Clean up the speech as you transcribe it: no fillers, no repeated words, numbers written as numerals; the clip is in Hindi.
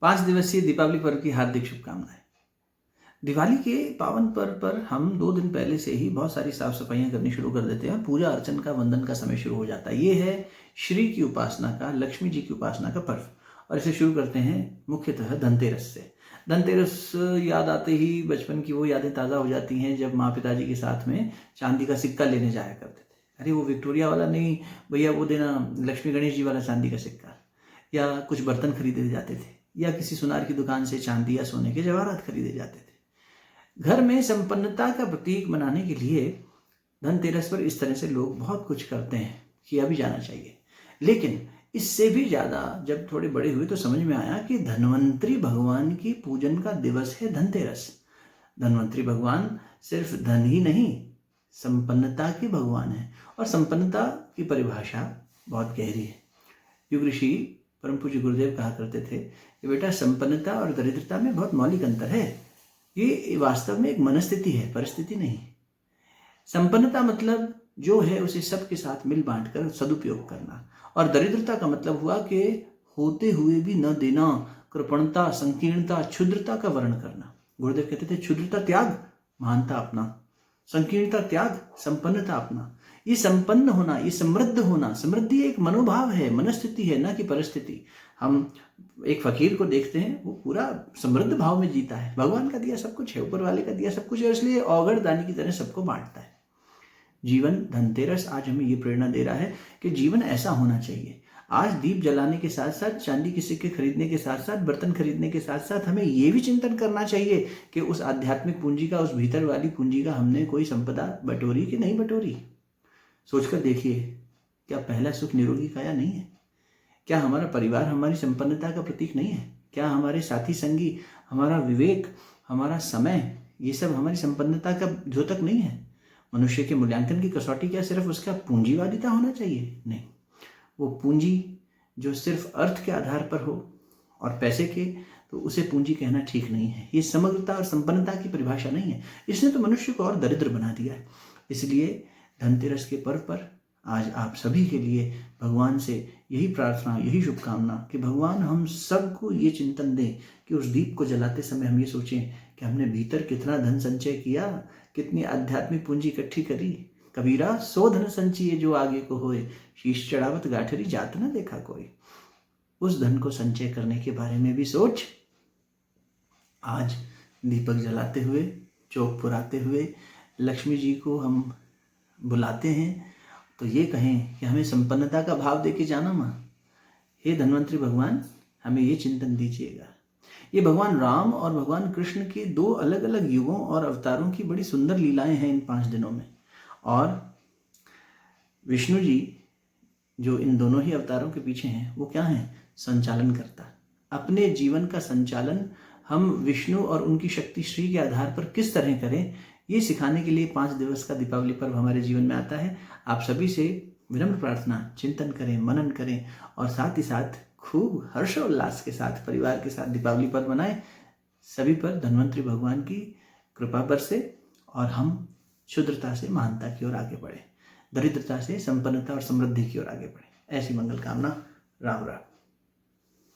5 दिवसीय दीपावली पर्व की हार्दिक शुभकामनाएं। दिवाली के पावन पर्व पर हम 2 दिन पहले से ही बहुत सारी साफ सफाइयां करनी शुरू कर देते हैं और पूजा अर्चन का वंदन का समय शुरू हो जाता है। ये है श्री की उपासना का, लक्ष्मी जी की उपासना का पर्व। और इसे शुरू करते हैं मुख्यतः धनतेरस से। धनतेरस याद आते ही बचपन की वो यादें ताज़ा हो जाती हैं जब माँ पिताजी के साथ में चांदी का सिक्का लेने जाया करते थे। अरे वो विक्टोरिया वाला नहीं भैया, वो देना लक्ष्मी गणेश जी वाला चांदी का सिक्का। या कुछ बर्तन खरीदे जाते थे, या किसी सुनार की दुकान से चांदी या सोने के जवाहरात खरीदे जाते थे। घर में संपन्नता का प्रतीक बनाने के लिए धनतेरस पर इस तरह से लोग बहुत कुछ करते हैं, किया भी जाना चाहिए। लेकिन इससे भी ज़्यादा जब थोड़े बड़े हुए तो समझ में आया कि धन्वंतरी भगवान की पूजन का दिवस है धनतेरस। धन्वंतरी भगवान सिर्फ धन ही नहीं, संपन्नता के भगवान है। और संपन्नता की परिभाषा बहुत गहरी है। युग ऋषि परम पूज्य गुरुदेव कहा करते थे कि बेटा, संपन्नता और दरिद्रता में बहुत मौलिक अंतर है। ये वास्तव में एक मनस्थिति है, परिस्थिति नहीं। संपन्नता मतलब जो है उसे सबके साथ मिल बांट कर सदुपयोग करना, और दरिद्रता का मतलब हुआ कि होते हुए भी न देना, कृपणता, संकीर्णता, क्षुद्रता का वर्ण करना। गुरुदेव कहते थे क्षुद्रता त्याग, महानता अपना। संकीर्णता त्याग, संपन्नता अपना। ये संपन्न होना, ये समृद्ध होना, समृद्धि एक मनोभाव है, मनस्थिति है, ना कि परिस्थिति। हम एक फकीर को देखते हैं, वो पूरा समृद्ध भाव में जीता है। भगवान का दिया सब कुछ है, ऊपर वाले का दिया सब कुछ है, इसलिए औगड़ दानी की तरह सबको बांटता है। जीवन धनतेरस आज हमें ये प्रेरणा दे रहा है कि जीवन ऐसा होना चाहिए। आज दीप जलाने के साथ साथ, चांदी के सिक्के खरीदने के साथ साथ, बर्तन खरीदने के साथ साथ हमें ये भी चिंतन करना चाहिए कि उस आध्यात्मिक पूंजी का, उस भीतर वाली पूंजी का हमने कोई संपदा बटोरी कि नहीं बटोरी। सोचकर देखिए, क्या पहला सुख निरोगी काया नहीं है? क्या हमारा परिवार हमारी संपन्नता का प्रतीक नहीं है? क्या हमारे साथी संगी, हमारा विवेक, हमारा समय, ये सब हमारी संपन्नता का द्योतक नहीं है? मनुष्य के मूल्यांकन की कसौटी क्या सिर्फ उसका पूंजीवादिता होना चाहिए? नहीं, वो पूंजी जो सिर्फ अर्थ के आधार पर हो और पैसे के, तो उसे पूंजी कहना ठीक नहीं है। ये समग्रता और संपन्नता की परिभाषा नहीं है। इसने तो मनुष्य को और दरिद्र बना दिया है। इसलिए धनतेरस के पर्व पर आज आप सभी के लिए भगवान से यही प्रार्थना, यही शुभकामना कि भगवान हम सबको ये चिंतन दें कि उस दीप को जलाते समय हम ये सोचें कि हमने भीतर कितना धन संचय किया, कितनी आध्यात्मिक पूंजी इकट्ठी करी। कबीरा सो धन संचिए जो आगे को होए, शीश चढ़ावत गाठरी जात न देखा कोई। उस धन को संचय करने के बारे में भी सोच। आज दीपक जलाते हुए, चौक पुराते हुए लक्ष्मी जी को हम बुलाते हैं, तो ये कहें कि हमें संपन्नता का भाव देके जाना माँ। हे धन्वंतरी भगवान, हमें ये चिंतन दीजिएगा। ये भगवान राम और भगवान कृष्ण के 2 अलग अलग युगों और अवतारों की बड़ी सुंदर लीलाएं हैं इन 5 दिनों में। और विष्णु जी जो इन दोनों ही अवतारों के पीछे हैं, वो क्या हैं? संचालन करता। अपने जीवन का संचालन हम विष्णु और उनकी शक्ति श्री के आधार पर किस तरह करें, ये सिखाने के लिए 5 दिवस का दीपावली पर्व हमारे जीवन में आता है। आप सभी से विनम्र प्रार्थना, चिंतन करें, मनन करें और साथ ही साथ खूब हर्षोल्लास के साथ परिवार के साथ दीपावली पर्व मनाएं। सभी पर धन्वंतरी भगवान की कृपा बरसे और हम क्षुद्रता से महानता की ओर आगे बढ़े, दरिद्रता से संपन्नता और समृद्धि की ओर आगे बढ़े। ऐसी मंगल कामना। राम राम।